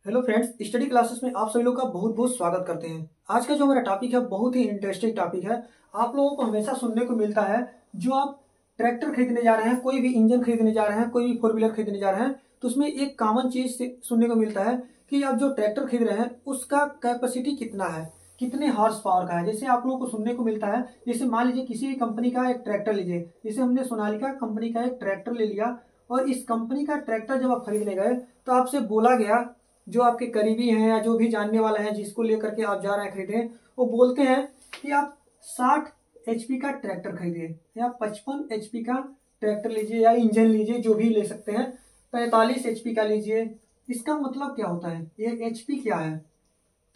Hello friends, study classes में आप सभी लोग का बहुत बहुत स्वागत करते हैं। आज का जो हमारा टॉपिक है बहुत ही इंटरेस्टिंग टॉपिक है। आप लोगों को हमेशा सुनने को मिलता है, जो आप ट्रैक्टर खरीदने जा रहे हैं, कोई भी इंजन खरीदने जा रहे हैं, कोई भी फोर व्हीलर खरीदने जा रहे हैं, तो उसमें एक कॉमन चीज सुनने को मिलता है कि आप जो ट्रैक्टर खरीद रहे हैं उसका कैपेसिटी कितना है, कितने हॉर्स पावर का है। जैसे आप लोगों को सुनने को मिलता है, जैसे मान लीजिए किसी भी कंपनी का एक ट्रैक्टर लीजिए, जैसे हमने सोनालिका कंपनी का एक ट्रैक्टर ले लिया, और इस कंपनी का ट्रैक्टर जब आप खरीदने गए तो आपसे बोला गया, जो आपके करीबी हैं या जो भी जानने वाला है जिसको लेकर के आप जा रहे हैं खरीदने, वो बोलते हैं कि आप 60 एचपी का ट्रैक्टर खरीदिए या 55 एचपी का ट्रैक्टर लीजिए या इंजन लीजिए, जो भी ले सकते हैं, 45 एचपी का लीजिए। इसका मतलब क्या होता है, ये एचपी क्या है?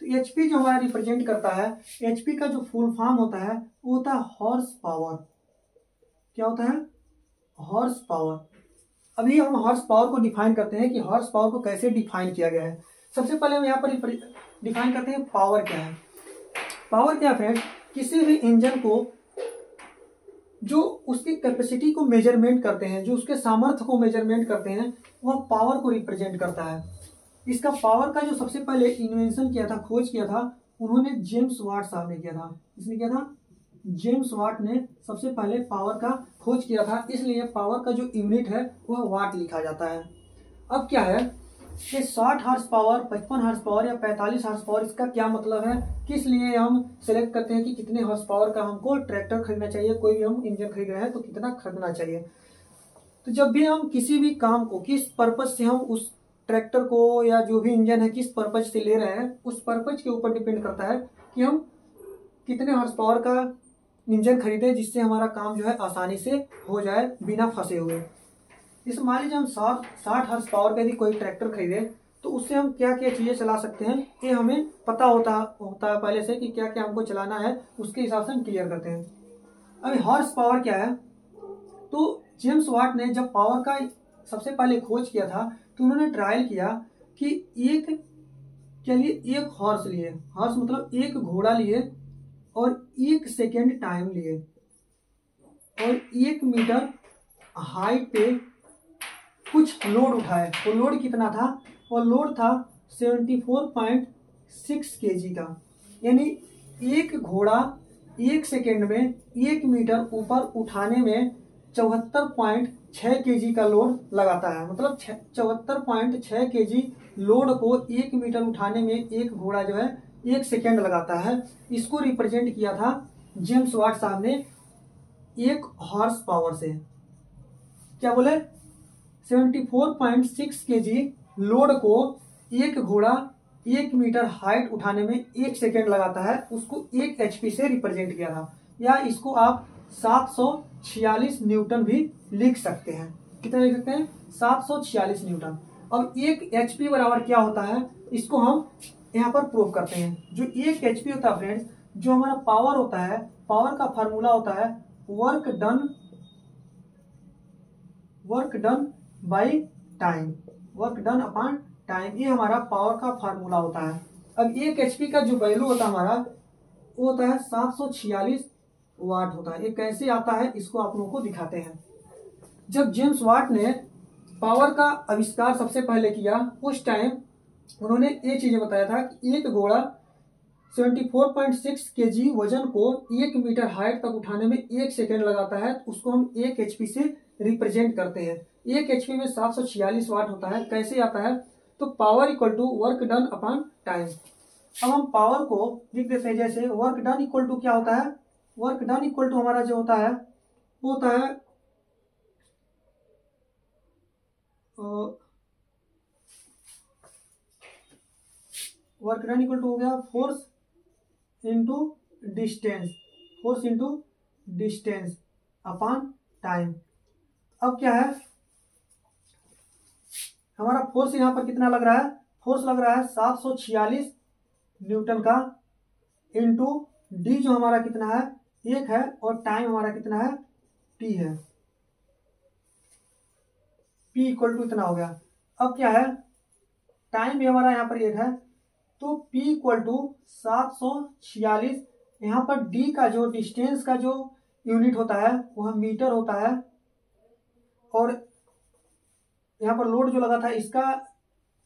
तो एचपी जो हमारा रिप्रेजेंट करता है, एचपी का जो फुल फॉर्म होता है वो होता है हॉर्स पावर। क्या होता है? Horse power. अभी हम हॉर्स पावर को डिफाइन करते हैं कि हॉर्स पावर को कैसे डिफाइन किया गया है। सबसे पहले हम यहाँ पर डिफाइन करते हैं पावर क्या है। पावर क्या है फ्रेंड्स? किसी भी इंजन को जो उसकी कैपेसिटी को मेजरमेंट करते हैं, जो उसके सामर्थ्य को मेजरमेंट करते हैं, वह पावर को रिप्रेजेंट करता है। इसका पावर का जो सबसे पहले इन्वेंशन किया था, खोज किया था, उन्होंने जेम्स वाट साहब ने किया था। इसने किया था, जेम्स वाट ने सबसे पहले पावर का खोज किया था, इसलिए पावर का जो यूनिट है वह वाट लिखा जाता है। अब क्या है कि 60 हॉर्स पावर, 55 हॉर्स पावर या 45 हॉर्स पावर, इसका क्या मतलब है, किस लिए हम सिलेक्ट करते हैं कि कितने हॉर्स पावर का हमको ट्रैक्टर खरीदना चाहिए, कोई भी हम इंजन खरीद रहे हैं तो कितना खरीदना चाहिए। तो जब भी हम किसी भी काम को, किस पर्पज से हम उस ट्रैक्टर को या जो भी इंजन है किस पर्पज से ले रहे हैं, उस पर्पज के ऊपर डिपेंड करता है कि हम कितने हॉर्स पावर का इंजन खरीदें, जिससे हमारा काम जो है आसानी से हो जाए बिना फंसे हुए। जैसे मान लीजिए हम 60 हॉर्स पावर का यदि कोई ट्रैक्टर खरीदे, तो उससे हम क्या क्या चीज़ें चला सकते हैं, ये हमें पता होता है पहले से कि क्या क्या हमको चलाना है, उसके हिसाब से हम क्लियर करते हैं। अभी हॉर्स पावर क्या है, तो जेम्स वाट ने जब पावर का सबसे पहले खोज किया था, तो उन्होंने ट्रायल किया कि एक हॉर्स लिए, हॉर्स मतलब एक घोड़ा लिए, और 1 सेकेंड टाइम लिए, और 1 मीटर हाइट पे कुछ लोड उठाए। वो लोड कितना था? वो लोड था 74.6 केजी का। यानी एक घोड़ा 1 सेकेंड में 1 मीटर ऊपर उठाने में 74.6 केजी का लोड लगाता है। मतलब 74.6 केजी लोड को 1 मीटर उठाने में एक घोड़ा जो है 1 सेकेंड लगाता है। इसको रिप्रेजेंट किया था जेम्स वाट साहब ने 1 हॉर्स पावर से। क्या बोले? 74.6 केजी लोड को एक घोड़ा 1 मीटर हाइट उठाने में 1 सेकेंड लगाता है, उसको 1 एचपी से रिप्रेजेंट किया था। या इसको आप 746 न्यूटन भी लिख सकते हैं। कितना लिख सकते हैं? 746 न्यूटन। अब 1 एचपी बराबर क्या होता है, इसको हम यहाँ पर प्रूव करते हैं। जो 1 एचपी होता है फ्रेंड्स, जो हमारा पावर होता है, पावर का फार्मूला होता है work done by time, work done upon time. ये हमारा पावर का फार्मूला होता है। अब 1 एचपी का जो वैल्यू होता है हमारा, वो होता है 746 वाट होता है। ये कैसे आता है, इसको आप लोगों को दिखाते हैं। जब जेम्स वाट ने पावर का आविष्कार सबसे पहले किया, उस टाइम उन्होंने ये चीजें बताया था कि एक घोड़ा 74.6 केजी वजन को 1 मीटर हाइट तक उठाने में 1 सेकेंड लगाता है। उसको हम 1 एचपी से रिप्रेजेंट करते हैं। 1 एचपी में 746 वाट होता है। कैसे आता है? तो power equal to work done upon time. अब हम पावर को लिख देते हैं, जैसे वर्क डन इक्वल टू क्या होता है, वर्क डन इक्वल टू हमारा जो होता है वो होता है वर्क डन इक्वल टू हो गया force into distance, force into distance upon time. अब क्या है, हमारा फोर्स यहाँ पर कितना लग रहा है? फोर्स लग रहा है 746 न्यूटन का, इंटू डी जो हमारा कितना है 1 है, और टाइम हमारा कितना है टी है, पी इक्वल टू इतना हो गया। अब क्या है, टाइम भी हमारा यहाँ पर 1 है, तो P इक्वल टू 746, यहाँ पर D का जो डिस्टेंस का जो यूनिट होता है वह मीटर होता है, और यहाँ पर लोड जो लगा था इसका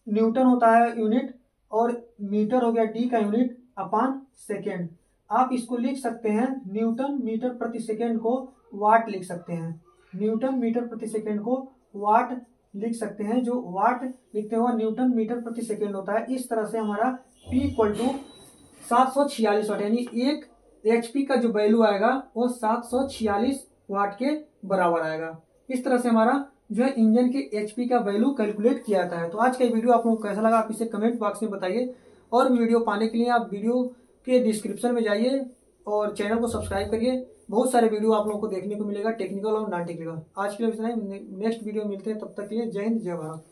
न्यूटन होता है यूनिट, और मीटर हो गया डी का यूनिट अपान सेकेंड। आप इसको लिख सकते हैं न्यूटन मीटर प्रति सेकेंड को वाट लिख सकते हैं, न्यूटन मीटर प्रति सेकेंड को वाट लिख सकते हैं। जो वाट लिखते हैं न्यूटन मीटर प्रति सेकेंड होता है। इस तरह से हमारा P इक्वल टू 746 वाट, यानी एक HP का जो वैल्यू आएगा वो 746 वाट के बराबर आएगा। इस तरह से हमारा जो है इंजन के HP का वैल्यू कैलकुलेट किया जाता है। तो आज का वीडियो आप लोगों को कैसा लगा आप इसे कमेंट बॉक्स में बताइए, और वीडियो पाने के लिए आप वीडियो के डिस्क्रिप्शन में जाइए और चैनल को सब्सक्राइब करिए। बहुत सारे वीडियो आप लोगों को देखने को मिलेगा, टेक्निकल और नॉन टेक्निकल। आज के लिए इतना ही, नेक्स्ट वीडियो मिलते हैं, तब तक के लिए जय हिंद जय भारत।